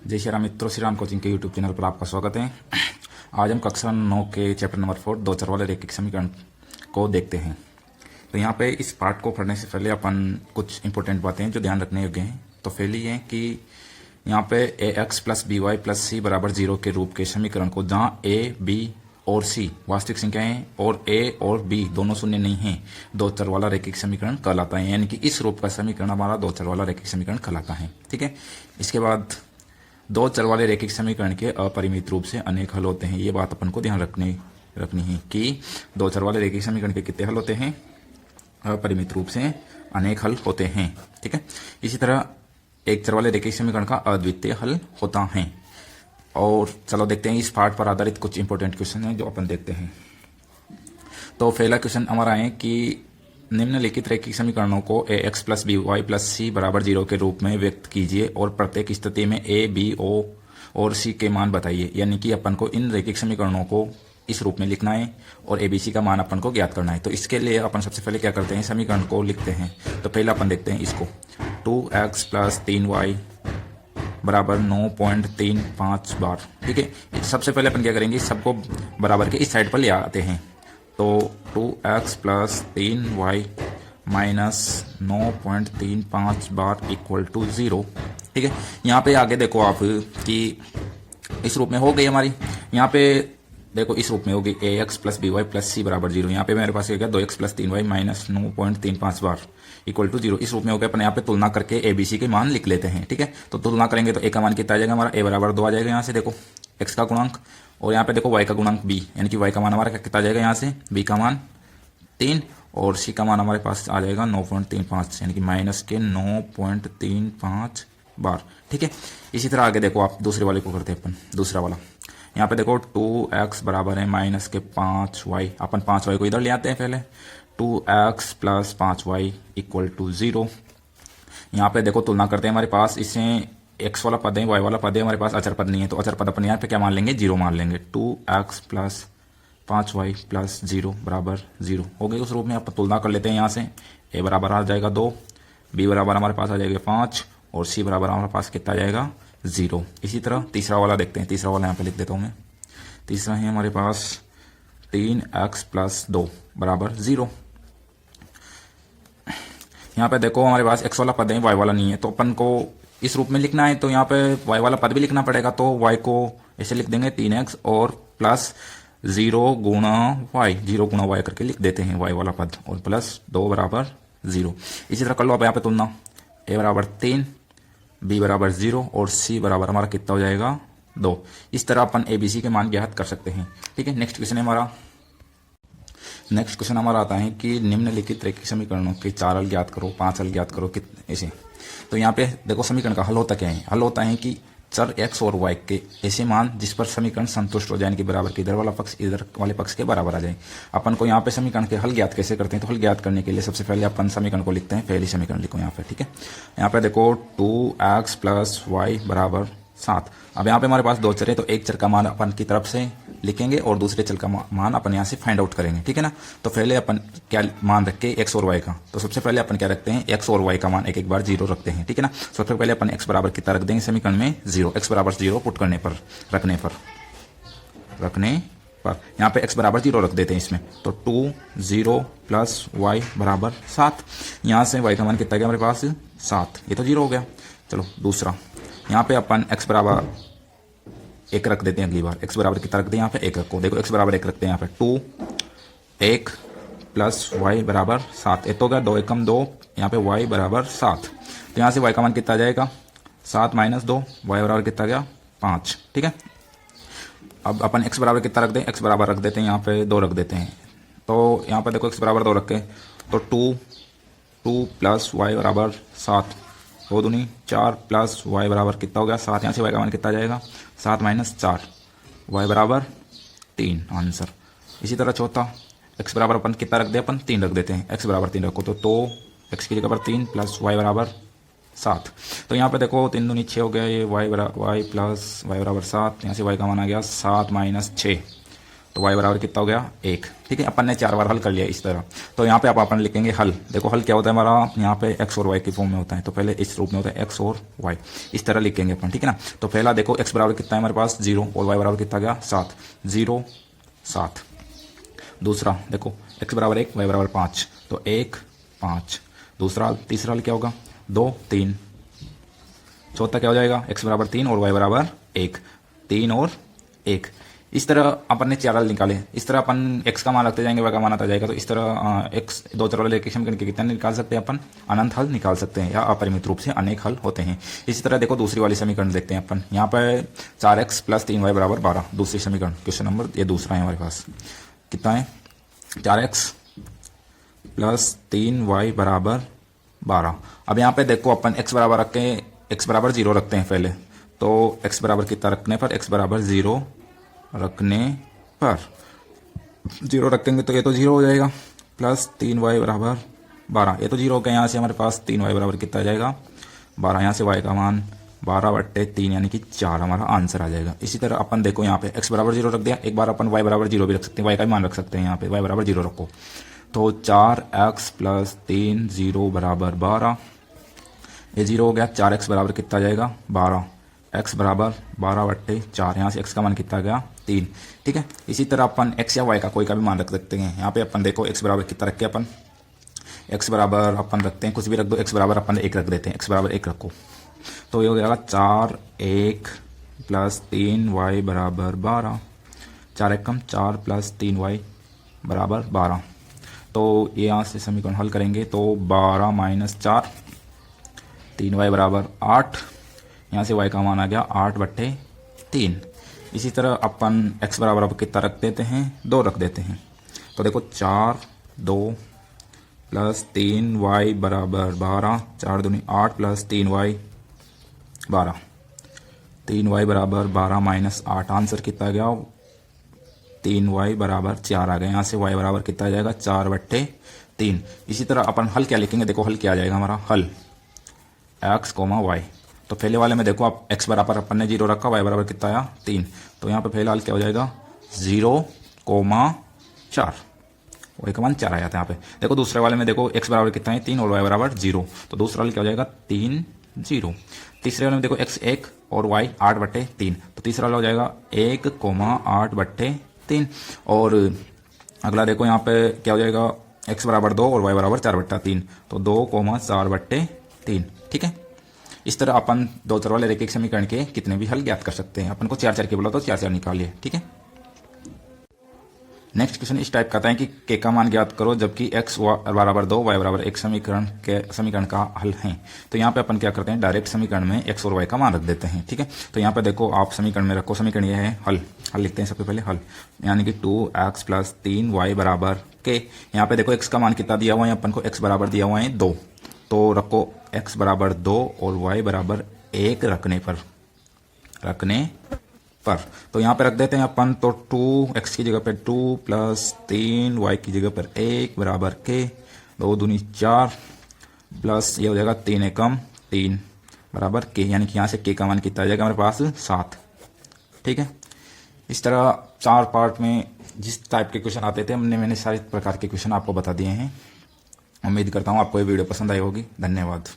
जय श्री राम मित्रों, श्री राम कोचिंग के यूट्यूब चैनल पर आपका स्वागत है। आज हम कक्षा 9 के चैप्टर नंबर 4 दो चर वाले रैखिक समीकरण को देखते हैं। तो यहाँ पे इस पार्ट को पढ़ने से पहले अपन कुछ इंपॉर्टेंट बातें हैं जो ध्यान रखने योग्य हैं। तो पहली है कि यहाँ पे ax plus B Y plus C बराबर 0 के रूप के समीकरण को जहाँ a, b और c वास्तविक संख्याएं हैं और a और b दोनों शून्य नहीं है, दो चर वाला रैखिक समीकरण कहलाता है। यानी कि इस रूप का समीकरण हमारा दो चर वाला रैखिक समीकरण कहलाता है। ठीक है। इसके बाद दो चर वाले रैखिक समीकरण के अपरिमित रूप से अनेक हल होते हैं। ये बात अपन को ध्यान रखनी है कि दो चर वाले रैखिक समीकरण के कितने हल होते हैं? अपरिमित रूप से अनेक हल होते हैं। ठीक है। इसी तरह एक चर वाले रैखिक समीकरण का अद्वितीय हल होता है। और चलो देखते हैं इस पाठ पर आधारित कुछ इंपॉर्टेंट क्वेश्चन हैं जो अपन देखते हैं। तो पहला क्वेश्चन हमारा है कि निम्नलिखित रैखिक समीकरणों को ax plus B Y plus C बराबर 0 के रूप में व्यक्त कीजिए और प्रत्येक स्थिति में a, b, o और c के मान बताइए। यानी कि अपन को इन रैखिक समीकरणों को इस रूप में लिखना है और a, b, c का मान अपन को ज्ञात करना है। तो इसके लिए अपन सबसे पहले क्या करते हैं, समीकरण को लिखते हैं। तो पहले अपन देखते हैं इसको 2x प्लस 3y बराबर 9.35 बार। ठीक है। सबसे पहले अपन क्या करेंगे, सबको बराबर के इस साइड पर ले आते हैं। तो 2x प्लस 3y माइनस 9.35 बार इक्वल टू 0। ठीक है। यहाँ पे आगे देखो आप कि इस रूप में हो गई हमारी, यहाँ पे देखो इस रूप में होगी ax plus B Y plus C बराबर 0। यहाँ पे मेरे पास हो गया 2x प्लस 3y माइनस 9.35 बार इक्वल टू 0। इस रूप में हो गया। अपन यहाँ पे तुलना करके a, b, c के मान लिख लेते हैं। ठीक है। तो तुलना करेंगे तो a का मान कितना आ जाएगा हमारा, a बराबर 2 आ जाएगा यहाँ से, देखो x का गुणांक, और यहाँ पे देखो y का गुणांक b, यानी कि y का मान हमारा कितना आ जाएगा यहाँ से, b का मान 3 और c का मान हमारे पास आ जाएगा 9.35, यानी कि माइनस के 9.35 बार। ठीक है। इसी तरह आगे देखो आप दूसरे वाले को करते हैं अपन, दूसरा वाला। यहाँ पे देखो 2x बराबर है माइनस के 5y, अपन 5y को इधर ले आते हैं पहले। 2x plus 5y equal to 0। यहाँ पे देखो तुलना करते हैं, हमारे पास इससे x वाला पद है, y वाला पद है, हमारे पास अचर पद नहीं है। तो अचर पद अपन यहाँ पे क्या मान लेंगे, 0 मान लेंगे। 2x प्लस 5y प्लस 0 बराबर 0 हो गई। उस रूप में आप तुलना कर लेते हैं। यहाँ से a बराबर आ जाएगा 2, b बराबर हमारे पास आ जाएगा 5 और c बराबर हमारे पास कितना आ जाएगा 0। इसी तरह तीसरा वाला देखते हैं। तीसरा वाला यहाँ पे लिख देता हूँ मैं। तीसरा है हमारे पास 3x प्लस 2 बराबर 0। यहाँ पे देखो हमारे पास x वाला पद है, y वाला नहीं है। तो अपन को इस रूप में लिखना है, तो यहाँ पे y वाला पद भी लिखना पड़ेगा। तो y को ऐसे लिख देंगे 3x और प्लस 0 गुणा y, 0 गुणा y करके लिख देते हैं y वाला पद, और प्लस 2 बराबर 0। इसी तरह कर लो आप यहाँ पे तुलना, a बराबर 3, b बराबर 0 और c बराबर हमारा कितना हो जाएगा 2। इस तरह अपन a, b, c के मान ज्ञात कर सकते हैं। ठीक है। नेक्स्ट क्वेश्चन हमारा आता है कि निम्नलिखित रैखिक समीकरणों के 4 हल ज्ञात करो, 5 हल ज्ञात करो, ऐसे। तो यहाँ पे देखो समीकरण का हल होता क्या है, हल होता है कि चर x और y के ऐसे मान जिस पर समीकरण संतुष्ट हो जाए, कि बराबर के इधर वाला पक्ष इधर वाले पक्ष के बराबर आ जाए। अपन को यहाँ पे समीकरण के हल ज्ञात कैसे करते हैं, तो हल ज्ञात करने के लिए सबसे पहले अपन समीकरण को लिखते हैं। पहली समीकरण लिखो यहाँ पे। ठीक है। यहाँ पे देखो 2x प्लस वाई बराबर 7। अब यहाँ पे हमारे पास दो चर है, तो एक चर का मान अपन की तरफ से लिखेंगे और दूसरे चर का मान अपन यहाँ से फाइंड आउट करेंगे। ठीक है ना। तो पहले अपन क्या मान रखे x और y का, तो सबसे पहले अपन क्या रखते हैं, x और y का मान एक एक बार 0 रखते हैं। ठीक है ना। सबसे पहले अपन x बराबर कितना रख देंगे समीकरण में 0, x बराबर 0 पुट करने पर रखने पर यहाँ पे x बराबर 0 रख देते हैं इसमें। तो 2 0 प्लस y बराबर 7। यहाँ से y का मान कितना गया हमारे पास 7, ये तो 0 हो गया। चलो दूसरा, यहाँ पे अपन x बराबर 1 रख देते हैं। अगली बार x बराबर कितना रखते हैं, यहाँ पे 1 रखो। देखो x बराबर 1 रखते हैं यहाँ पे 2 1 प्लस y बराबर 7। एक तो गया 2 एकम 2, यहाँ पे y बराबर 7। तो यहाँ से y का मान कितना आ जाएगा 7 माइनस 2, y बराबर कितना गया 5। ठीक है। अब अपन x बराबर कितना रख दें, x बराबर रख देते हैं यहाँ पे 2 रख देते हैं। तो यहाँ पे देखो x बराबर 2 रखे, तो 2 प्लस y बराबर 7, 2 दूनी 4 प्लस y बराबर कितना हो गया 7। यहाँ से y का मान कितना आ जाएगा 7 माइनस 4, y बराबर 3 आंसर। इसी तरह चौथा, x बराबर अपन कितना रख दे, अपन 3 रख देते हैं। x बराबर 3 रखो, तो x की जगह पर 3 प्लस y बराबर 7। तो यहाँ पे देखो 3 दूनी 6 हो गया, ये y प्लस y बराबर 7। यहाँ से y का मान आ गया 7 माइनस 6, तो y बराबर कितना हो गया 1। ठीक है, अपन ने 4 बार हल कर लिया इस तरह। तो यहाँ पे आप अपन लिखेंगे हल। देखो हल क्या होता है हमारा, यहाँ पे x और y की फॉर्म में होता है, तो पहले इस रूप में होता है x और y, इस तरह लिखेंगे अपन। ठीक है ना। तो पहला देखो x बराबर कितना है हमारे पास 0 और y बराबर कितना गया 7, 0 7। दूसरा देखो x बराबर 1 y बराबर 5, तो 1 5। दूसरा तीसरा हल क्या होगा 2 3। चौथा क्या हो जाएगा x बराबर 3 और y बराबर 1, 3 और 1। इस तरह अपन ने 4 हल निकाले। इस तरह अपन x का मान रखते जाएंगे, y का मान आता जाएगा। तो इस तरह x दो चर वाले रेखीय समीकरण के कितने निकाल सकते हैं अपन, अनंत हल निकाल सकते हैं, या अपरिमित रूप से अनेक हल होते हैं। इसी तरह देखो दूसरी वाली समीकरण देखते हैं अपन। यहाँ पर 4x + 3y बराबर 12, दूसरी समीकरण, क्वेश्चन नंबर ये दूसरा है हमारे पास। कितना है 4x + 3y बराबर 12। अब यहाँ पे देखो अपन x बराबर रख के x बराबर 0 रखते हैं पहले। तो x बराबर कितना रखने पर, x बराबर 0 रखने पर 0 रखेंगे तो ये तो 0 हो जाएगा, प्लस 3y बराबर 12, ये तो 0 हो गया। यहाँ से हमारे पास 3y बराबर कितना आ जाएगा 12, यहाँ से y का मान 12/3 यानी कि 4 हमारा आंसर आ जाएगा। इसी तरह अपन देखो यहाँ पे x बराबर 0 रख दिया, एक बार अपन y बराबर 0 भी रख सकते हैं, y का भी मान रख सकते हैं। यहाँ पे y बराबर 0 रखो, तो 4x + 3 0 बराबर 12, ये 0 हो गया। 4x बराबर कितना जाएगा 12, x बराबर 12/4, यहाँ से x का मान कितना गया 3। ठीक है, इसी तरह अपन x या y का कोई का भी मान रख सकते हैं। यहाँ पे अपन देखो x बराबर कितना रखे अपन, x बराबर अपन रखते हैं कुछ भी रख दो, x बराबर अपन 1 रख देते हैं, x बराबर 1 रखो, तो ये हो जाएगा 4 1 + 3y बराबर 12, 4 1 कम 4 + 3y बराबर 12। तो ये यहाँ से समीकरण हल करेंगे तो 12 - 4, 3y बराबर 8, यहाँ से y का मान आ गया 8/3। इसी तरह अपन x बराबर अब कितना रख देते हैं 2 रख देते हैं। तो देखो 4 2 + 3y बराबर 12, 4 दूनी 8 + 3y 12, 3y बराबर 12 - 8, आंसर कितना गया 3y बराबर 4 आ गया। यहाँ से y बराबर कितना आ जाएगा 4/3। इसी तरह अपन हल क्या लिखेंगे, देखो हल क्या आ जाएगा हमारा, हल x, y। तो पहले वाले में देखो आप x बराबर अपन ने 0 रखा, y बराबर कितना आया 3, तो यहाँ पे पहला हल क्या हो जाएगा 0, 4, y का मान 4 आ जाता है यहाँ पे। देखो दूसरे वाले में देखो x बराबर कितना है 3 और y बराबर 0, तो दूसरा हल क्या हो जाएगा 3 0। तीसरे वाले में देखो x 1 और y 8/3, तो तीसरा वाला हो जाएगा 1, 8/3। और अगला देखो यहाँ पे क्या हो जाएगा x बराबर 2 और y बराबर 4/3, तो 2, 4/3। ठीक है, इस तरह अपन दो चर वाले रेखीय समीकरण के कितने भी हल ज्ञात कर सकते हैं। अपन को 4 4 के बोला तो 4 4 निकालिए। ठीक है, नेक्स्ट क्वेश्चन इस टाइप का आता है कि k का मान ज्ञात करो जबकि x बराबर 2 y बराबर 1 समीकरण का हल है। तो यहाँ पे अपन क्या करते हैं, डायरेक्ट समीकरण में x और y का मान रख देते हैं। ठीक है, तो यहाँ पे देखो आप समीकरण में रखो, समीकरण ये है हल लिखते हैं सबसे पहले हल, यानी कि 2x + 3y बराबर k। यहाँ पे देखो x का मान कितना दिया हुआ है, अपन को x बराबर दिया हुआ है 2, तो रखो x बराबर 2 और y बराबर 1 रखने पर तो यहाँ पे रख देते हैं अपन, तो 2x की जगह पे 2 + 3y की जगह पर 1 बराबर k, 2 दूनी 4 प्लस ये हो जाएगा 3 एकम 3 बराबर k, यानी कि यहाँ से k का मान कितना आ जाएगा हमारे पास 7। ठीक है, इस तरह 4 पार्ट में जिस टाइप के क्वेश्चन आते थे मैंने सारे प्रकार के क्वेश्चन आपको बता दिए हैं। उम्मीद करता हूँ आपको ये वीडियो पसंद आई होगी। धन्यवाद।